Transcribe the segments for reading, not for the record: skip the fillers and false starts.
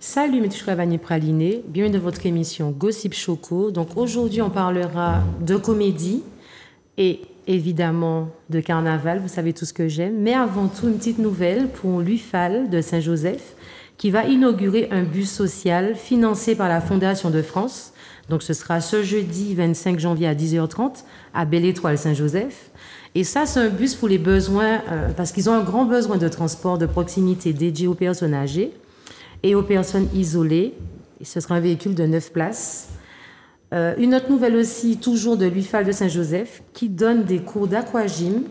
Salut mes touches vanille pralinée, bienvenue dans votre émission Gossip Choco. Donc aujourd'hui on parlera de comédie et évidemment de carnaval, vous savez tout ce que j'aime. Mais avant tout une petite nouvelle pour l'UFAL de Saint-Joseph qui va inaugurer un bus social financé par la Fondation de France. Donc ce sera ce jeudi 25 janvier à 10h30 à Belle-Étoile Saint-Joseph. Et ça, c'est un bus pour les besoins, parce qu'ils ont un grand besoin de transport de proximité dédié aux personnes âgées et aux personnes isolées. Et ce sera un véhicule de 9 places. Une autre nouvelle aussi, toujours de l'UFAL de Saint-Joseph, qui donne des cours d'aquagym.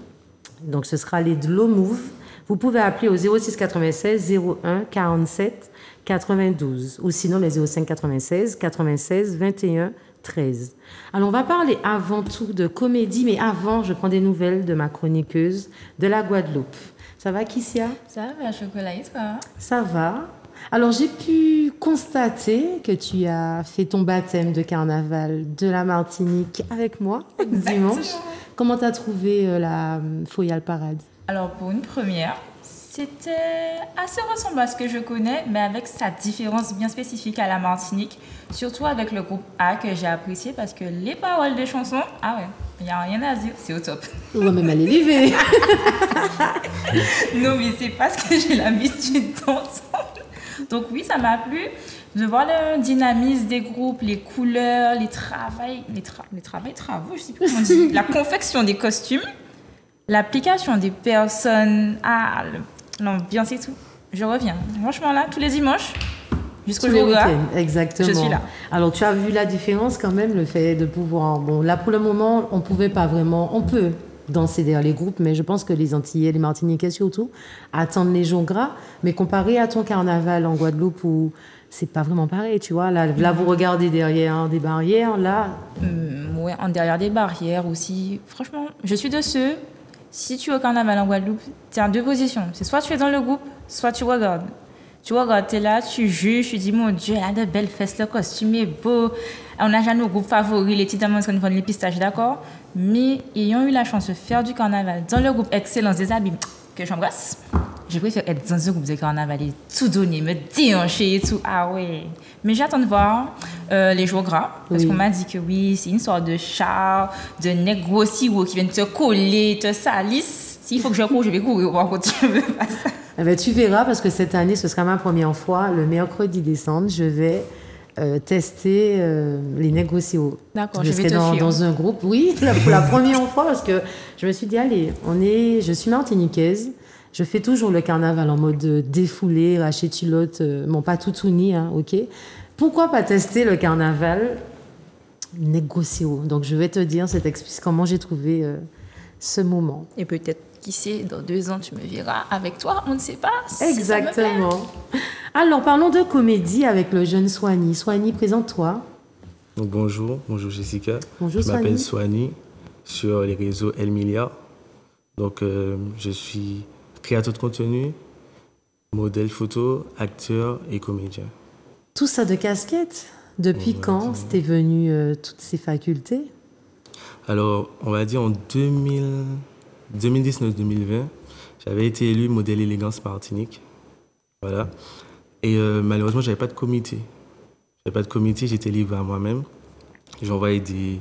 Donc ce sera les Dlomove. Vous pouvez appeler au 06 96 01 47 92 ou sinon les 05 96 96 21 13. Alors, on va parler avant tout de comédie, mais avant, je prends des nouvelles de ma chroniqueuse de la Guadeloupe. Ça va, Kissia? Ça va, Chocolat, et toi? Ça va. Alors, j'ai pu constater que tu as fait ton baptême de carnaval de la Martinique avec moi dimanche. Comment tu as trouvé la Foyale Parade? Alors, pour une première, c'était assez ressemblant à ce que je connais, mais avec sa différence bien spécifique à la Martinique, surtout avec le groupe A que j'ai apprécié parce que les paroles des chansons, ah ouais, il n'y a rien à dire, c'est au top. On va même aller l'élever. Non, mais c'est pas ce que j'ai l'habitude d'entendre. Donc oui, ça m'a plu de voir le dynamisme des groupes, les couleurs, les travaux, je sais plus comment on dit, la confection des costumes, l'application des personnes, l'ambiance et tout. Je reviens. Franchement là, tous les dimanches, jusqu'au jour là, exactement. Je suis là. Alors tu as vu la différence quand même, le fait de pouvoir... Bon, là pour le moment, on pouvait pas vraiment... On peut danser derrière les groupes, mais je pense que les Antillais, les Martiniquais surtout, attendent les jours gras. Mais comparé à ton carnaval en Guadeloupe où c'est pas vraiment pareil, tu vois. Là vous regardez derrière des barrières, là... ouais, derrière des barrières aussi. Franchement, je suis de ceux... Si tu es au carnaval en Guadeloupe, tu es en deux positions. C'est soit tu es dans le groupe, soit tu regardes. Tu regardes, tu es là, tu juges, tu dis, mon Dieu, elle a de belles fesses, le costume est beau. On a jamais nos groupes favoris, les petites amandes qui font les pistaches, d'accord. Mais ayant eu la chance de faire du carnaval dans le groupe Excellence des Habits, que j'embrasse, je préfère être dans un groupe de carnaval et tout donner, me déhancher et tout. Ah ouais. Mais j'attends de voir les jours gras. Parce qu'on m'a dit que oui, c'est une sorte de char, de négro aussi qui viennent te coller, te salissent. S'il faut que je cours, je vais courir. Par contre, je veux pas ça. Eh bien, tu verras, parce que cette année, ce sera ma première fois. Le mercredi décembre, je vais tester les négocios. D'accord, je serai dans un groupe. Oui, pour la première fois, parce que je me suis dit, allez, je suis martiniquaise. Je fais toujours le carnaval en mode défoulé, raché culotte, bon, pas toutouni, hein, ok. Pourquoi pas tester le carnaval négocié? Donc, je vais te dire comment j'ai trouvé ce moment. Et peut-être, qui sait, dans 2 ans, tu me verras avec toi, on ne sait pas. Exactement. Alors, parlons de comédie avec le jeune Soigny. Soigny, présente-toi. Donc, bonjour Jessica. Bonjour Je m'appelle Soigny sur les réseaux El Milia. Donc, je suis créateur de contenu, modèle photo, acteur et comédien. Tout ça de casquette? Depuis quand t'es venu toutes ces facultés? Alors, on va dire en 2019-2020, j'avais été élu modèle élégance Martinique. Voilà. Et malheureusement, j'avais pas de comité. J'étais livré à moi-même. J'envoyais des...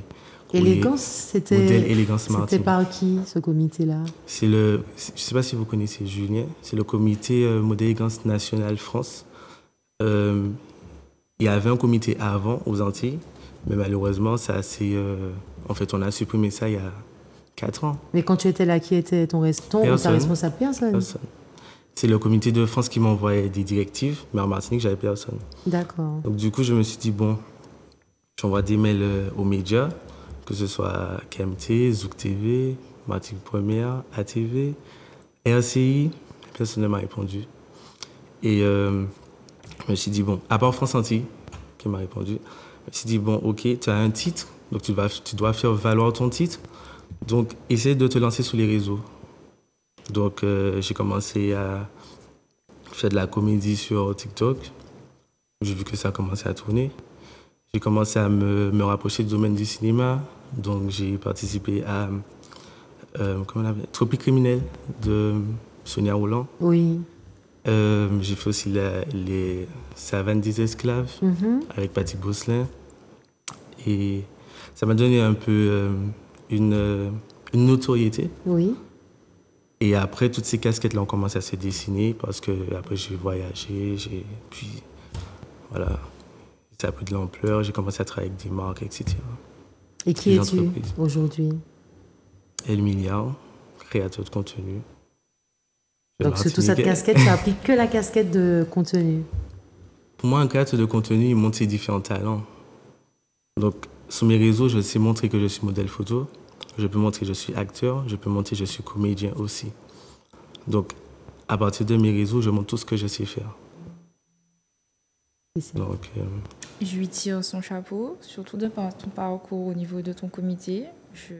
Élégance, c'était... Modèle élégance Martinique. C'était par qui, ce comité-là? Je ne sais pas si vous connaissez Julien. C'est le comité modèle élégance national France. Il y avait un comité avant aux Antilles, mais malheureusement, en fait, on a supprimé ça il y a 4 ans. Mais quand tu étais là, qui était ton ou ta responsable? Personne. C'est le comité de France qui m'envoyait des directives, mais en Martinique, j'avais personne. D'accord. Donc du coup, je me suis dit, bon, j'envoie des mails aux médias, que ce soit KMT, Zouk TV, Martinique Première, ATV, RCI, personne ne m'a répondu. Et je me suis dit, bon, à part France Antilles, qui m'a répondu, je me suis dit, bon, ok, tu as un titre, donc tu dois faire valoir ton titre, donc essaie de te lancer sur les réseaux. Donc, j'ai commencé à faire de la comédie sur TikTok. J'ai vu que ça a commencé à tourner. J'ai commencé à me rapprocher du domaine du cinéma. Donc, j'ai participé à comment on appelle, Tropique criminel de Sonia Roland. Oui. J'ai fait aussi les Savanes des esclaves avec Patrick Bosselin. Et ça m'a donné un peu une notoriété. Oui. Et après, toutes ces casquettes-là ont commencé à se dessiner parce que après j'ai voyagé, puis voilà, ça a pris de l'ampleur, j'ai commencé à travailler avec des marques, etc. Et qui es-tu aujourd'hui? El Milliard, créateur de contenu. Donc sur toute cette casquette, ça applique que la casquette de contenu. Pour moi, un créateur de contenu, il montre ses différents talents. Donc sur mes réseaux, je sais montrer que je suis modèle photo. Je peux montrer que je suis acteur, je peux montrer que je suis comédien aussi. Donc, à partir de mes réseaux, je montre tout ce que je sais faire. Donc, je lui tire son chapeau, surtout de par ton parcours au niveau de ton comité. Je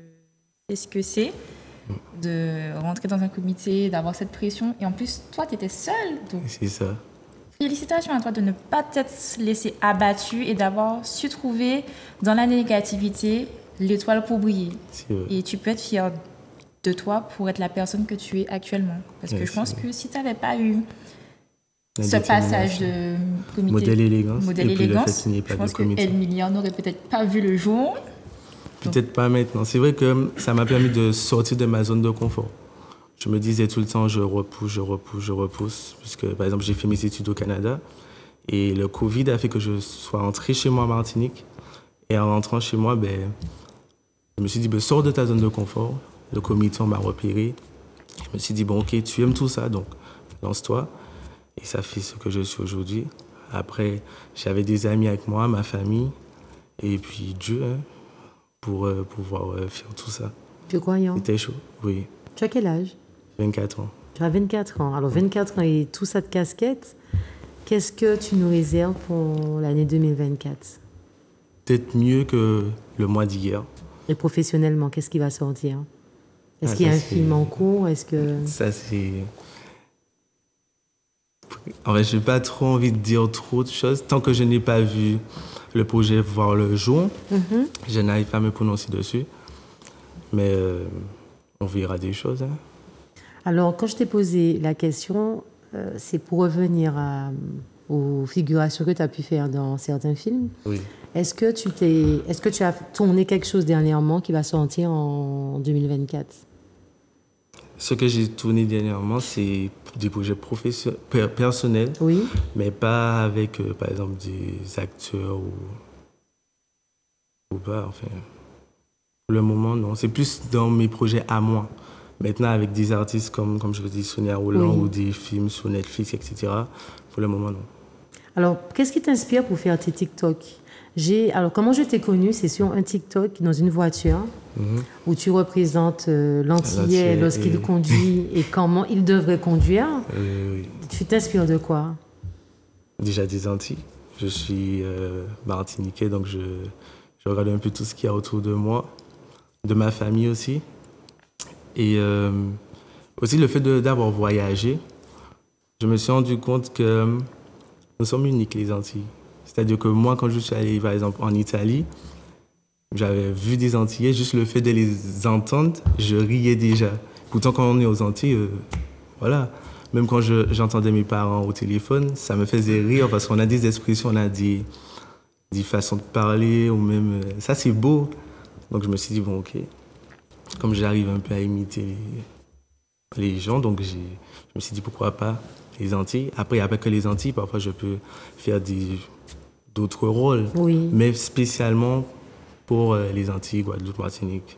sais ce que c'est de rentrer dans un comité, d'avoir cette pression. Et en plus, toi, tu étais seul. C'est ça. Félicitations à toi de ne pas t'être laissé abattu et d'avoir su trouver dans la négativité l'étoile pour briller. Et tu peux être fier de toi pour être la personne que tu es actuellement. Parce que je pense que si tu n'avais pas eu ce passage de comité modèle élégance, je pense que El Milliard n'aurait peut-être pas vu le jour. Peut-être pas maintenant. C'est vrai que ça m'a permis de sortir de ma zone de confort. Je me disais tout le temps, je repousse. Parce que, par exemple, j'ai fait mes études au Canada. Et le Covid a fait que je sois rentré chez moi en Martinique. Et en rentrant chez moi, je me suis dit, sors de ta zone de confort. Le comité m'a repéré. Je me suis dit, ok, tu aimes tout ça, donc lance-toi. Et ça fait ce que je suis aujourd'hui. Après, j'avais des amis avec moi, ma famille, et puis Dieu, pour pouvoir faire tout ça. Tu es croyant? C'était chaud, oui. Tu as quel âge? 24 ans. Tu as 24 ans. Alors, 24 ans et toute cette casquette, qu'est-ce que tu nous réserves pour l'année 2024? Peut-être mieux que le mois d'hier. Et professionnellement, qu'est-ce qui va sortir? Est-ce qu'il y a un film en cours? Ça, c'est... En fait, je n'ai pas trop envie de dire trop de choses. Tant que je n'ai pas vu le projet voir le jour, je n'arrive pas à me prononcer dessus. Mais on verra des choses. Alors, quand je t'ai posé la question, c'est pour revenir aux figurations que tu as pu faire dans certains films. Oui. Est-ce que tu as tourné quelque chose dernièrement qui va sortir en 2024? Ce que j'ai tourné dernièrement, c'est des projets personnels, oui, mais pas avec, par exemple, des acteurs ou pas. Enfin, pour le moment, non. C'est plus dans mes projets à moi. Maintenant, avec des artistes comme je le dis, Sonia Roland, ou des films sur Netflix, etc. Pour le moment, non. Alors, qu'est-ce qui t'inspire pour faire tes TikTok? Alors, comment je t'ai connu, c'est sur un TikTok dans une voiture où tu représentes l'Antillais lorsqu'il conduit et comment il devrait conduire. Oui. Tu t'inspires de quoi? Déjà des Antilles. Je suis martiniquais, donc je regarde un peu tout ce qu'il y a autour de moi, de ma famille aussi. Et aussi le fait d'avoir voyagé, je me suis rendu compte que nous sommes uniques, les Antilles. C'est-à-dire que moi, quand je suis allé, par exemple, en Italie, j'avais vu des Antillais, juste le fait de les entendre, je riais déjà. Pourtant, quand on est aux Antilles, voilà. Même quand j'entendais mes parents au téléphone, ça me faisait rire parce qu'on a des expressions, on a des façons de parler, ou même... ça, c'est beau. Donc, je me suis dit, bon, ok. Comme j'arrive un peu à imiter les gens, donc je me suis dit, pourquoi pas les Antilles. Après, il n'y a pas que les Antilles. Parfois, je peux faire d'autres rôles. Oui. Mais spécialement pour les Antilles, Guadeloupe, Martinique,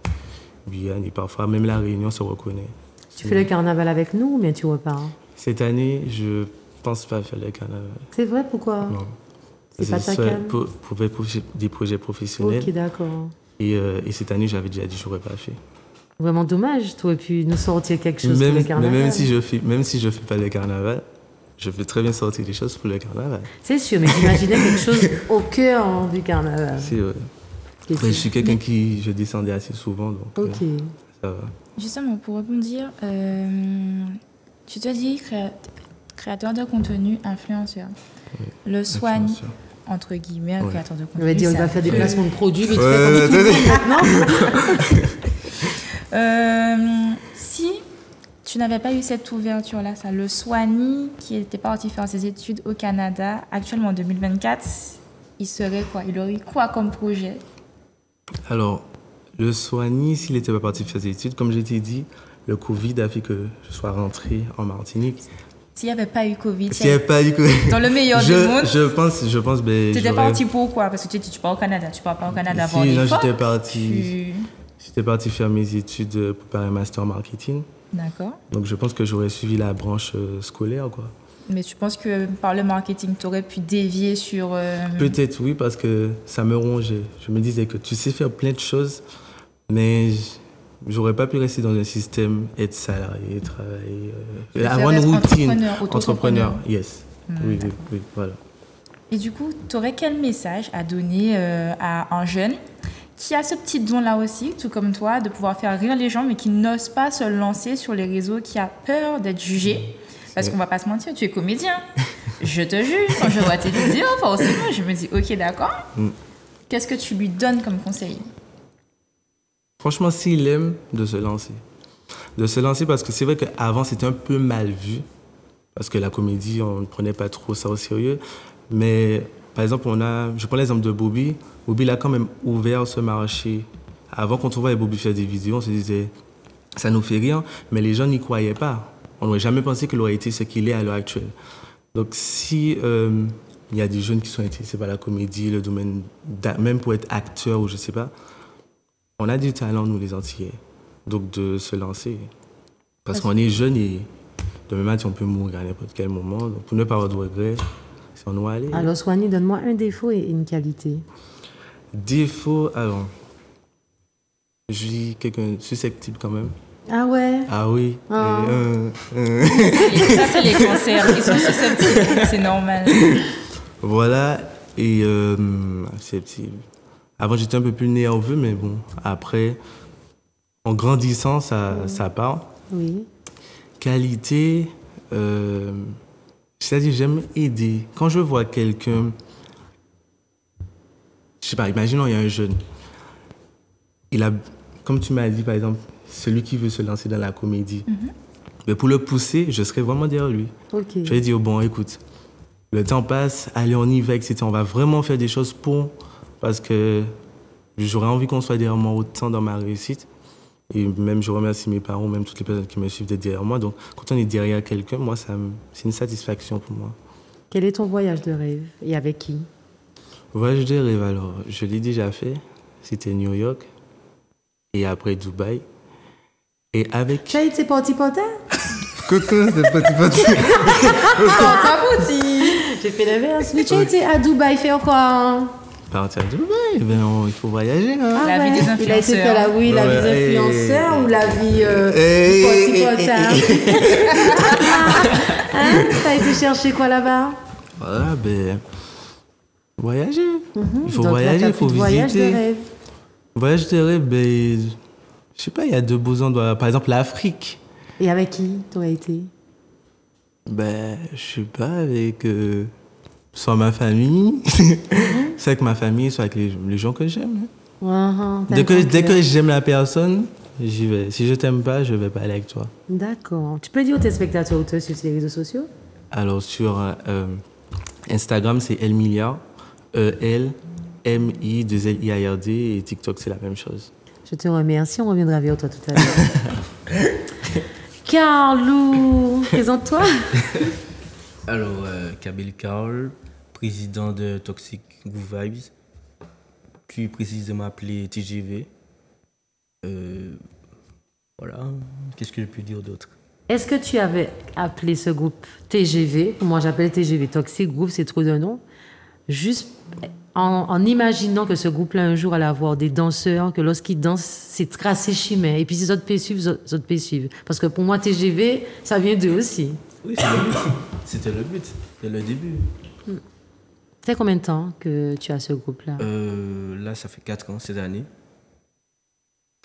Guyane, et parfois même La Réunion se reconnaît. Tu fais le carnaval avec nous ou bien tu repars? Cette année, je pense pas faire le carnaval. C'est vrai, pourquoi? Non. C'est pas ta canne? Pour des projets professionnels. Ok, d'accord. Et cette année, j'avais déjà dit que je n'aurais pas fait. Vraiment dommage, tu aurais pu nous sortir quelque chose pour le carnaval. Même si je fais pas le carnaval, je peux très bien sortir des choses pour le carnaval. C'est sûr, mais j'imaginais quelque chose au cœur du carnaval. C'est vrai. Je suis quelqu'un je descendais assez souvent, donc ok. Ça va. Justement, pour rebondir, tu te dis créateur de contenu, influenceur. Oui, Le soigne, influenceur. entre guillemets, un Ouais. créateur de On contenu. va dire, on c'est va un faire des peu- placements de produits vite Ouais, fait comme tout le monde maintenant. Si tu n'avais pas eu cette ouverture-là, ça, le Soigny qui était parti faire ses études au Canada, actuellement en 2024, il serait quoi? Il aurait quoi comme projet? Alors, le Soigny, s'il n'était pas parti faire ses études, comme je t'ai dit, le Covid a fait que je sois rentré en Martinique. S'il n'y avait pas eu Covid, S'il n'y avait pas eu Covid, dans le meilleur du monde, je pense, ben, tu étais j'aurais- parti pour quoi? Parce que tu pars au Canada, tu pars pas au Canada Si, voir des non, fois. j'étais parti faire mes études pour faire un master marketing. D'accord. Donc, je pense que j'aurais suivi la branche scolaire, quoi. Mais tu penses que par le marketing, tu aurais pu dévier sur... Peut-être oui, parce que ça me rongeait. Je me disais que tu sais faire plein de choses, mais j'aurais pas pu rester dans un système, être salarié, travailler, avoir une être routine. auto-entrepreneur. Yes. Oui, oui, oui, voilà. Et du coup, tu aurais quel message à donner à un jeune qui a ce petit don-là aussi, tout comme toi, de pouvoir faire rire les gens, mais qui n'ose pas se lancer sur les réseaux, qui a peur d'être jugé? Parce qu'on va pas se mentir, tu es comédien. Je te juge quand je vois tes vidéos, forcément, je me dis, ok, d'accord. Qu'est-ce que tu lui donnes comme conseil? Franchement, s'il aime, de se lancer. De se lancer parce que c'est vrai qu'avant, c'était un peu mal vu. Parce que la comédie, on ne prenait pas trop ça au sérieux. Mais par exemple, je prends l'exemple de Bobby. Bobby, il a quand même ouvert ce marché. Avant, quand on voyait Bobby faire des vidéos, on se disait, ça nous fait rire, mais les gens n'y croyaient pas. On n'aurait jamais pensé qu'il aurait été ce qu'il est à l'heure actuelle. Donc, si il y a des jeunes qui sont intéressés par la comédie, le domaine, même pour être acteur ou je sais pas, on a du talent, nous, les Antillais. Donc, de se lancer. Parce qu'on est jeunes et demain matin, on peut mourir à n'importe quel moment. Donc, pour ne pas avoir de regrets, si on doit aller. Alors, Soigny, donne-moi un défaut et une qualité. Défaut, alors, je suis quelqu'un de susceptible quand même. Ah ouais? Ah oui. Ah. Ça, c'est les cancers, ils sont susceptibles, c'est normal. Voilà, et susceptible. Avant, j'étais un peu plus nerveux, mais bon, après, en grandissant, ça part. Oui. Qualité, c'est-à-dire j'aime aider. Quand je vois quelqu'un, je sais pas, imaginons il y a un jeune, il a, comme tu m'as dit par exemple, celui qui veut se lancer dans la comédie, mais pour le pousser, je serais vraiment derrière lui. Ok. Je vais dire, bon, écoute, le temps passe, allez, on y va, etc. On va vraiment faire des choses parce que j'aurais envie qu'on soit derrière moi autant dans ma réussite. Et même, je remercie mes parents, même toutes les personnes qui me suivent d'être derrière moi. Donc, quand on est derrière quelqu'un, moi, c'est une satisfaction pour moi. Quel est ton voyage de rêve et avec qui? Voyage de rêve, alors, je l'ai déjà fait. C'était New York. Et après, Dubaï. Et avec... Tu as été porti-porta? Coco, c'est petit. J'ai fait l'inverse. Mais tu as été à Dubaï faire quoi? Partir à Dubaï, ben, il faut voyager. Hein. La vie des Il a été influenceurs. faire la vie Ouais, influenceur ou la vie Hey, porti-porta? Hein? T'as été chercher quoi là-bas? Voilà, ben... Voyager. Il faut Donc, là, voyager, t'as il faut plus de voyage de visiter. rêve. Voyage de rêve, ben... Je sais pas, il y a de beaux endroits. Par exemple, l'Afrique. Et avec qui t'aurais été? Ben, je sais pas, avec... soit ma famille, soit avec ma famille, soit avec les gens que j'aime. Dès que j'aime la personne, j'y vais. Si je t'aime pas, je vais pas aller avec toi. D'accord. Tu peux dire aux téléspectateurs où tu es sur les réseaux sociaux? Alors, sur Instagram, c'est Elmiliard. E-L-M-I-2-L-I-A-R-D. Et TikTok, c'est la même chose. Je te remercie. On reviendra vers toi tout à l'heure. Carlou, présente-toi. Alors, Kabil Karl, président de Toxic Groove Vibes, plus précisément appelé TGV. Voilà, qu'est-ce que je peux dire d'autre? Est-ce que tu avais appelé ce groupe TGV? Moi, j'appelle TGV, Toxic Group, c'est trop de nom. Juste en imaginant que ce groupe-là, un jour, allait avoir des danseurs, que lorsqu'ils dansent, c'est tracé chimère. Et puis, si les autres pays suivent, les autres pays suivent. Parce que pour moi, TGV, ça vient d'eux aussi. Oui, c'était le but, c'était le début. Ça fait combien de temps que tu as ce groupe-là? Là, ça fait 4 ans cette année.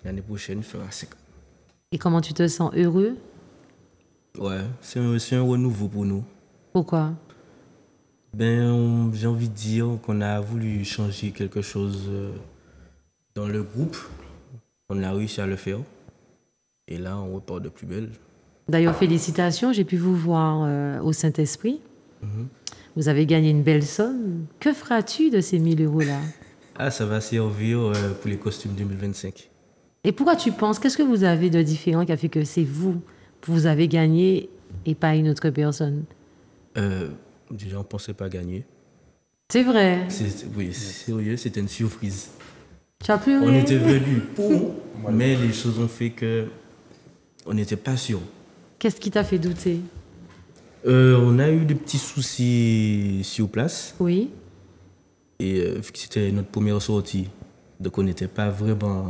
L'année prochaine, il fera 5 ans. Et comment tu te sens? Heureux? Ouais, c'est un renouveau pour nous. Pourquoi? J'ai envie de dire qu'on a voulu changer quelque chose dans le groupe. On a réussi à le faire. Et là, on repart de plus belle. D'ailleurs, félicitations, j'ai pu vous voir au Saint-Esprit. Vous avez gagné une belle somme. Que feras-tu de ces 1 000 euros-là? Ah, ça va servir pour les costumes 2025. Et pourquoi tu penses? Qu'est-ce que vous avez de différent qui a fait que c'est vous avez gagné et pas une autre personne? Déjà, on ne pensait pas gagner. C'est vrai. Oui, sérieux, c'était une surprise. Tu as pleuré? On était venus pour, mais les choses ont fait que on n'était pas sûr. Qu'est-ce qui t'a fait douter? On a eu des petits soucis sur place. Oui. Et vu que c'était notre première sortie, donc on n'était pas vraiment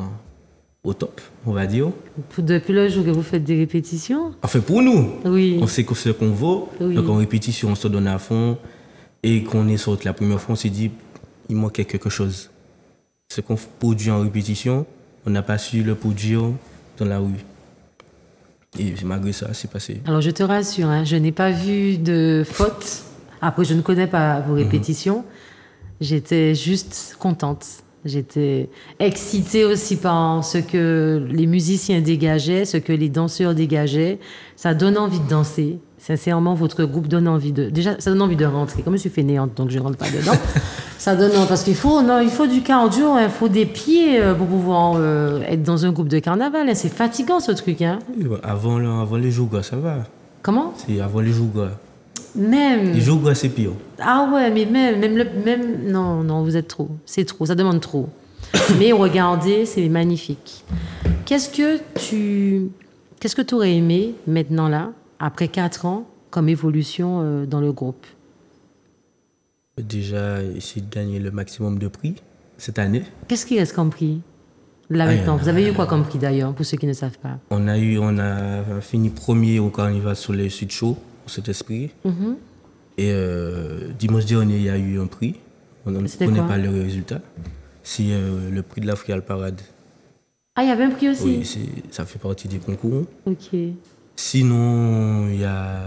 au top, on va dire. Depuis le jour que vous faites des répétitions? Enfin, pour nous, Oui. on sait ce qu'on vaut. Oui. Donc en répétition, on se donne à fond. Et quand on est sorti la première fois, on s'est dit, il manquait quelque chose. Ce qu'on produit en répétition, on n'a pas su le produire dans la rue. Et malgré ça, c'est passé. Alors je te rassure, hein, je n'ai pas vu de faute. Après, je ne connais pas vos répétitions. J'étais juste contente. J'étais excitée aussi par ce que les musiciens dégageaient, ce que les danseurs dégageaient. Ça donne envie de danser. Sincèrement, votre groupe donne envie de... Déjà, ça donne envie de rentrer. Comme je suis fainéante, donc je ne rentre pas dedans. Ça donne envie, parce qu'il faut, il faut du cardio, il faut des pieds pour pouvoir être dans un groupe de carnaval. Hein. C'est fatigant, ce truc. Hein. Avant les jours, ça va. Comment? C'est avant les jours. Même... Les jours, c'est pire. Ah ouais, mais même... Non, vous êtes trop. C'est trop, ça demande trop. Mais regardez, c'est magnifique. Qu'est-ce que tu aurais aimé, maintenant là, après 4 ans, comme évolution dans le groupe? Déjà, essayer de gagner le maximum de prix cette année. Qu'est-ce qui reste comme prix? Là maintenant, vous avez eu quoi comme prix d'ailleurs, pour ceux qui ne savent pas? On a fini premier au carnaval sur les Sud Show, au Saint-Esprit. Et dimanche dernier, il y a eu un prix. On ne connaît pas le résultat. C'est le prix de la Frial Parade. Ah, il y avait un prix aussi? Oui, ça fait partie des concours. Ok. Sinon, il y a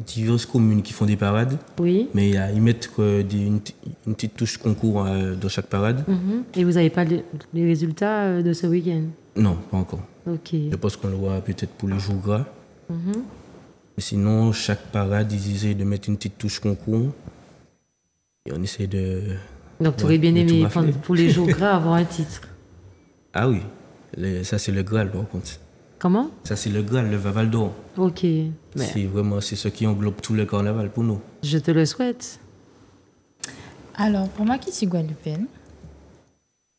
diverses communes qui font des parades. Oui. Mais ils mettent une petite touche concours dans chaque parade. Et vous n'avez pas les résultats de ce week-end? Non, pas encore. Ok. Je pense qu'on le voit peut-être pour les jours gras. Mais sinon, chaque parade, ils essaient de mettre une petite touche concours. Et on essaie de... Donc, tu aurais bien aimé, pour les jours gras, avoir un titre? Ah oui. Ça, c'est le Graal, par contre. Comment? Ça, c'est le Graal, le Val d'Or. Ok. C'est ce qui englobe tout le carnaval pour nous. Je te le souhaite. Alors, pour moi qui suis guadeloupéenne,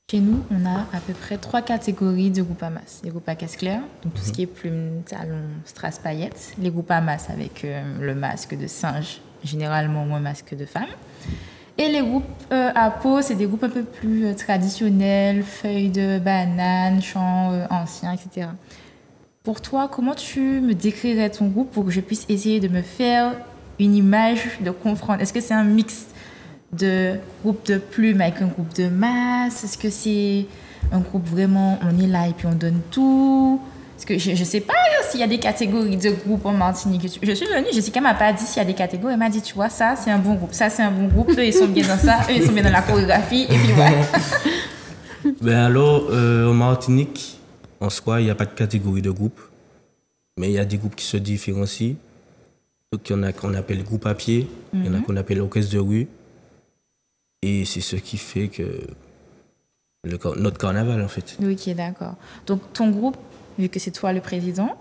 chez nous, on a à peu près 3 catégories de groupes à masse. Les groupes à casse claire, donc tout ce qui est plumes, talons, strass, paillettes. Les groupes à masse avec le masque de singe, généralement moins masque de femme. Et les groupes à peau, c'est des groupes un peu plus traditionnels, feuilles de banane, chants anciens, etc. Pour toi, comment tu me décrirais ton groupe pour que je puisse essayer de me faire une image de comprendre? Est-ce que c'est un mix de groupe de plumes avec un groupe de masse? Est-ce que c'est un groupe vraiment, on est là et puis on donne tout? Parce que je ne sais pas s'il y a des catégories de groupes en Martinique. Je suis venue, Jessica m'a pas dit s'il y a des catégories. Elle m'a dit, tu vois, ça c'est un bon groupe, ça c'est un bon groupe, eux ils sont bien dans ça, eux ils sont bien dans la chorégraphie, et puis ouais. Alors, en Martinique, en soi, il n'y a pas de catégorie de groupe, mais il y a des groupes qui se différencient. Donc, il y en a qu'on appelle groupe à pied, il y en a qu'on appelle orchestre de rue. Et c'est ce qui fait que notre carnaval, en fait. Oui, ok, d'accord. Donc, ton groupe, vu que c'est toi le président,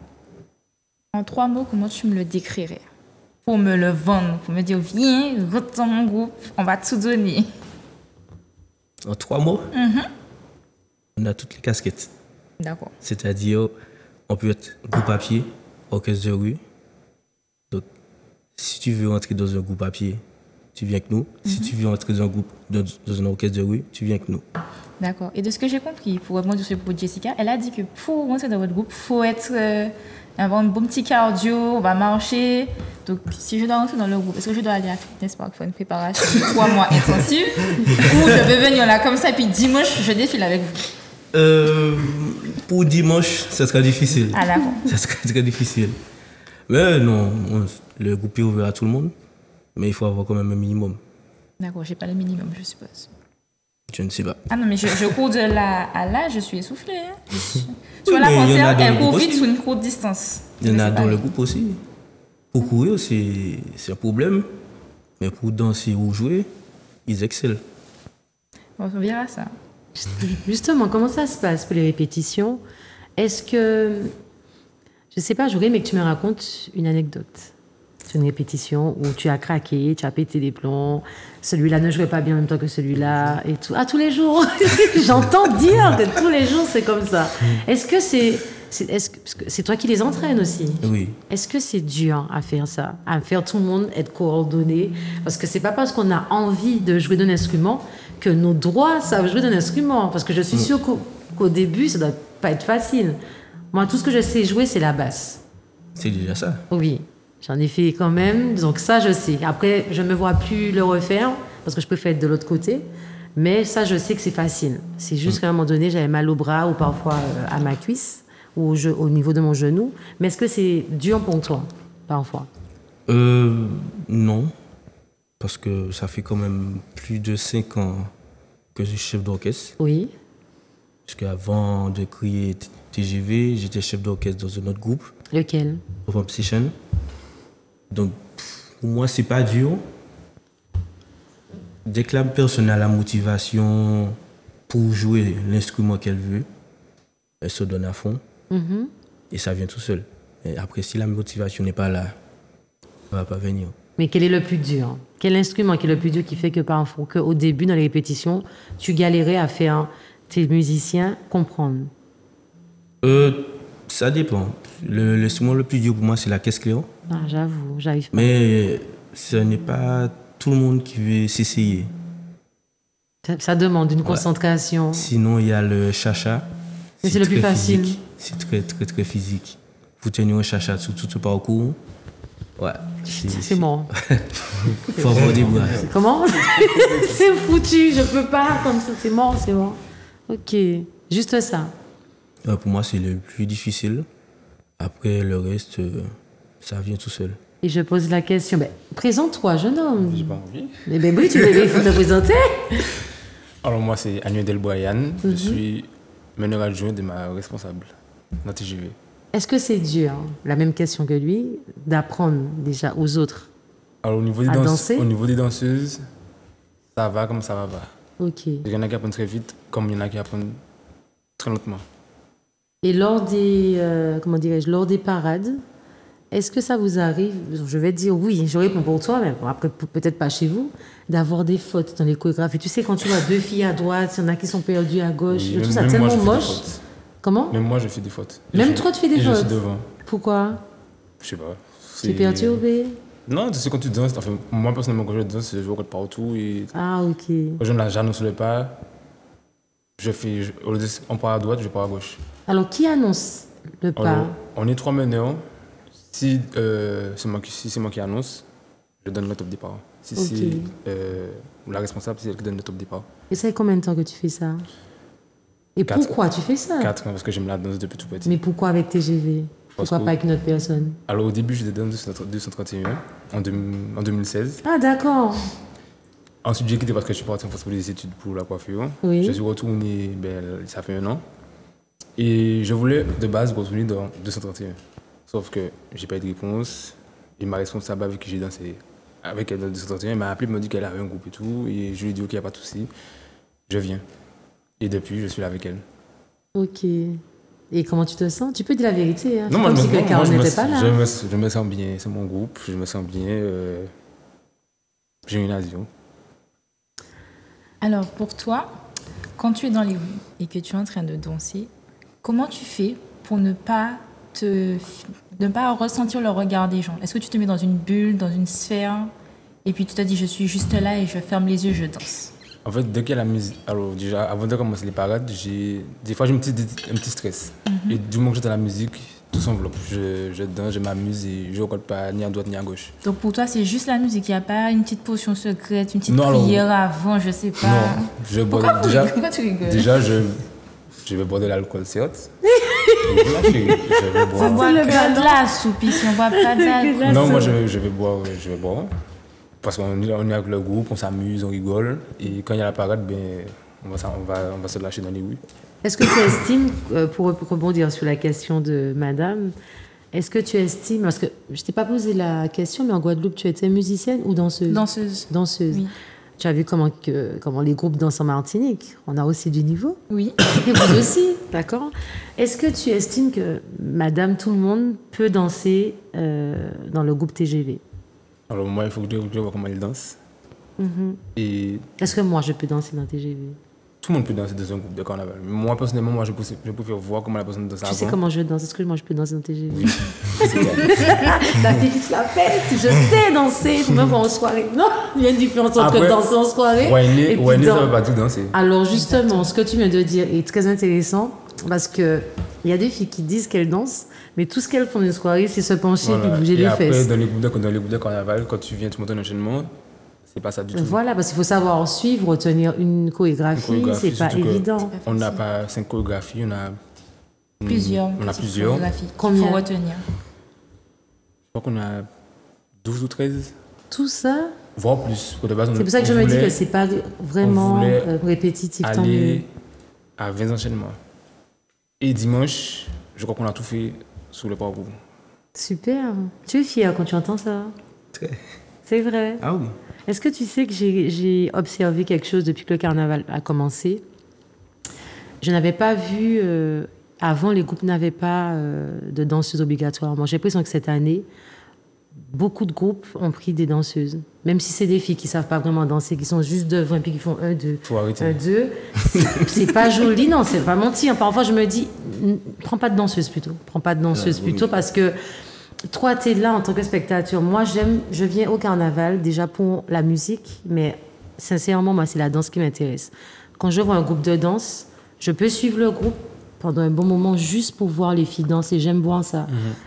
en 3 mots, comment tu me le décrirais? Pour me le vendre, pour me dire, viens, rentre dans mon groupe, on va tout donner. En 3 mots, on a toutes les casquettes. D'accord. C'est-à-dire, on peut être groupe à pied, orchestre de rue. Donc, si tu veux entrer dans un groupe à pied, tu viens avec nous. Si tu veux entrer dans un orchestre de rue, tu viens avec nous. D'accord. Et de ce que j'ai compris, pour remonter sur pour Jessica, elle a dit que pour rentrer dans votre groupe, il faut avoir un bon petit cardio, on va marcher. Donc, si je dois rentrer dans le groupe, est-ce que je dois aller à Fitness Park pour une préparation de 3 mois intensive ou je peux venir là comme ça, puis dimanche, je défile avec vous? Pour dimanche, ça sera difficile. Ah, d'accord. Ça sera très difficile. Mais non, le groupe est ouvert à tout le monde. Mais il faut avoir quand même un minimum. D'accord, j'ai pas le minimum, je suppose. Je ne sais pas. Ah non, mais je cours de là à là, je suis essoufflée. Hein. Tu Oui, vois, la mais il y en a concert, dans le elle court groupe vite aussi. sur une courte distance. Il y en Mais a c'est dans pareil. le groupe aussi. Pour courir, c'est un problème. Mais pour danser ou jouer, ils excellent. Bon, on verra ça. Justement, comment ça se passe pour les répétitions? Est-ce que, je sais pas, j'aurais aimé que tu me racontes une anecdote sur une répétition où tu as craqué, tu as pété des plombs, celui-là ne jouait pas bien en même temps que celui-là et tout. Ah, tous les jours. J'entends dire que tous les jours c'est comme ça. Est-ce que parce que c'est toi qui les entraînes aussi? Oui. Est-ce que c'est dur à faire ça, à faire tout le monde être coordonné? Parce que c'est pas parce qu'on a envie de jouer d'un instrument que nos doigts savent jouer d'un instrument. Parce que je suis sûre qu'au début, ça doit pas être facile. Moi, tout ce que je sais jouer, c'est la basse. C'est déjà ça. Oui, j'en ai fait quand même. Donc ça, je sais. Après, je me vois plus le refaire parce que je préfère être de l'autre côté. Mais ça, je sais que c'est facile. C'est juste qu'à un moment donné, j'avais mal au bras ou parfois à ma cuisse ou au niveau de mon genou. Mais est-ce que c'est dur pour toi, parfois? Non. Parce que ça fait quand même plus de 5 ans que je suis chef d'orchestre. Oui. Parce qu'avant de créer TGV, j'étais chef d'orchestre dans un autre groupe, Lequel? Open Session. Donc, pour moi, c'est pas dur. Dès que la personne a la motivation pour jouer l'instrument qu'elle veut, elle se donne à fond. Et ça vient tout seul. Et après, si la motivation n'est pas là, ça va pas venir. Mais quel est le plus dur? Quel instrument qui est le plus dur qui fait que parfois, qu'au début, dans les répétitions, tu galérais à faire tes musiciens comprendre? Ça dépend. L'instrument le plus dur pour moi, c'est la caisse claire. Ah, j'avoue, j'arrive pas. Mais ce n'est pas tout le monde qui veut s'essayer. Ça demande une concentration. Sinon, il y a le chacha. Mais c'est le plus très facile. physique. C'est très, très, très physique. Vous tenez un chacha sur tout ce parcours. Ouais. C'est bon. Faut avoir des bras. Comment? C'est foutu, je peux pas comme ça, c'est mort, c'est bon. Ok, juste ça. Pour moi, c'est le plus difficile. Après, le reste, ça vient tout seul. Et je pose la question, ben, présente-toi, jeune homme. J'ai pas envie. Mais ben oui, il faut te présenter. Alors moi, c'est Agnew Delboyan. Je suis meneur adjoint de ma responsable dans TGV. Est-ce que c'est dur, la même question que lui, d'apprendre déjà aux autres? Alors au niveau des, À danser? au niveau des danseuses, ça va comme ça va pas. Ok. Il y en a qui apprennent très vite, comme il y en a qui apprennent très lentement. Et lors des, comment dirais-je, lors des parades, est-ce que ça vous arrive, je vais dire oui, je réponds pour toi, mais bon, après peut-être pas chez vous, d'avoir des fautes dans les chorégraphies? Tu sais, quand tu vois deux filles à droite, il y en a qui sont perdues à gauche, Oui, je trouve ça même tellement moi, je fais des moche. fautes. Comment? Même moi, je fais des fautes. Et Même je- toi, tu fais des et fautes? Je suis devant. Pourquoi? Je sais pas. Tu es perturbé? Non, c'est quand tu danses. Enfin, moi, personnellement, quand je danse, je regarde partout. Et Ah, ok. quand j'annonce le pas, au lieu on part à droite, je pars à gauche. Alors, qui annonce le pas? Alors, on est 3 meneurs. Si c'est moi qui annonce, je donne le top départ. Si Ok. c'est la responsable, c'est elle qui donne le top départ. Et ça fait combien de temps que tu fais ça? Et 4. pourquoi tu fais ça? 4, parce que j'aime la danse depuis tout petit. Mais pourquoi avec TGV? Parce Pourquoi que- pas avec une autre personne? Alors au début, j'étais dans 231 en 2016. Ah, d'accord. Ensuite, j'ai quitté parce que je suis parti en France pour des études pour la coiffure. Oui. Je suis retourné, ça fait 1 an. Et je voulais de base retourner dans 231. Sauf que j'ai pas eu de réponse. Et ma responsable avec qui j'ai dansé avec elle dans 231 m'a appelé, m'a dit qu'elle avait un groupe et tout. Et je lui ai dit, ok, il n'y a pas de souci. Je viens. Et depuis, je suis là avec elle. Ok. Et comment tu te sens? Tu peux dire la vérité. Hein? Non, C'est comme si quelqu'un je n'était pas là. je me sens bien. C'est mon groupe. Je me sens bien. J'ai une avion. Alors, pour toi, quand tu es dans les rues et que tu es en train de danser, comment tu fais pour ne pas ressentir le regard des gens? Est-ce que tu te mets dans une bulle, dans une sphère, et puis tu te dis, je suis juste là et je ferme les yeux, je danse? En fait, dès qu'il y a la musique, alors déjà, avant de commencer les parades, des fois j'ai un petit stress. Et du moment que j'entends la musique, tout s'enveloppe. Je danse, je m'amuse et je ne regarde pas ni à droite ni à gauche. Donc pour toi, c'est juste la musique, il n'y a pas une petite potion secrète, une petite Non, alors- prière avant, je sais pas. Non, je bois Pourquoi déjà. Pourquoi tu rigoles? Déjà, Je vais boire de l'alcool, certes. Mais voilà, je vais On boire. boit que de la soupe ici, on boit pas d'alcool. Non, moi, je vais boire. Parce qu'on est avec le groupe, on s'amuse, on rigole. Et quand il y a la parade, ben, on va se lâcher dans les rues. Est-ce que tu estimes, pour rebondir sur la question de madame, est-ce que tu estimes, parce que je t'ai pas posé la question, mais en Guadeloupe, tu étais musicienne ou danseuse? Danseuse. Danseuse. Oui. Tu as vu comment les groupes dansent en Martinique? On a aussi du niveau. Oui. Et vous aussi, d'accord? Est-ce que tu estimes que madame, tout le monde peut danser dans le groupe TGV? Alors, moi, il faut que je vois comment elle danse. Et Est-ce que moi, je peux danser dans TGV? tout le monde peut danser dans un groupe de carnaval. Moi, personnellement, je préfère voir comment la personne danse Tu avant. sais comment je danse? Est-ce que moi, je peux danser dans TGV? Oui. C'est clair. La fille qui se la pète, je sais danser, faut même voir en soirée. Non, il y a une différence entre Après, danser en soirée et Wayne, puis ça ne veut pas tout danser. Alors justement, ce que tu viens de dire est très intéressant parce que il y a des filles qui disent qu'elles dansent, mais tout ce qu'elles font dans une soirée, c'est se pencher Voilà. et bouger Et les après, fesses. dans les groupes de carnaval, quand tu viens, tu montes un enchaînement, c'est pas ça du tout. Voilà, parce qu'il faut savoir suivre, retenir une chorégraphie, c'est pas surtout que évident. On n'a pas 5 chorégraphies, on a Plusieurs. On a petites plusieurs. chorégraphies qu'il Combien? faut retenir. Je crois qu'on a 12 ou 13, Tout ça, voire plus. De base, c'est pour ça que je me dis que c'est pas vraiment on voulait répétitif, tant mieux. aller à 20 enchaînements. Et dimanche, je crois qu'on a tout fait sur le parcours. Super. Tu es fière quand tu entends ça? Très. C'est vrai. Ah oui. Est-ce que tu sais que j'ai observé quelque chose depuis que le carnaval a commencé? Je n'avais pas vu... avant, les groupes n'avaient pas de danseuses obligatoirement. J'ai l'impression que cette année, beaucoup de groupes ont pris des danseuses. Même si c'est des filles qui ne savent pas vraiment danser, qui sont juste devant et puis qui font 1, 2, Faut arrêter. 1, 2. C'est pas joli, non, c'est pas mentir. Parfois, je me dis, prends pas de danseuse plutôt. Prends pas de danseuse Oui. plutôt parce que toi, tu es là en tant que spectateur. Moi, je viens au carnaval déjà pour la musique, mais sincèrement, moi, c'est la danse qui m'intéresse. Quand je vois un groupe de danse, je peux suivre le groupe pendant un bon moment juste pour voir les filles danser. J'aime voir ça.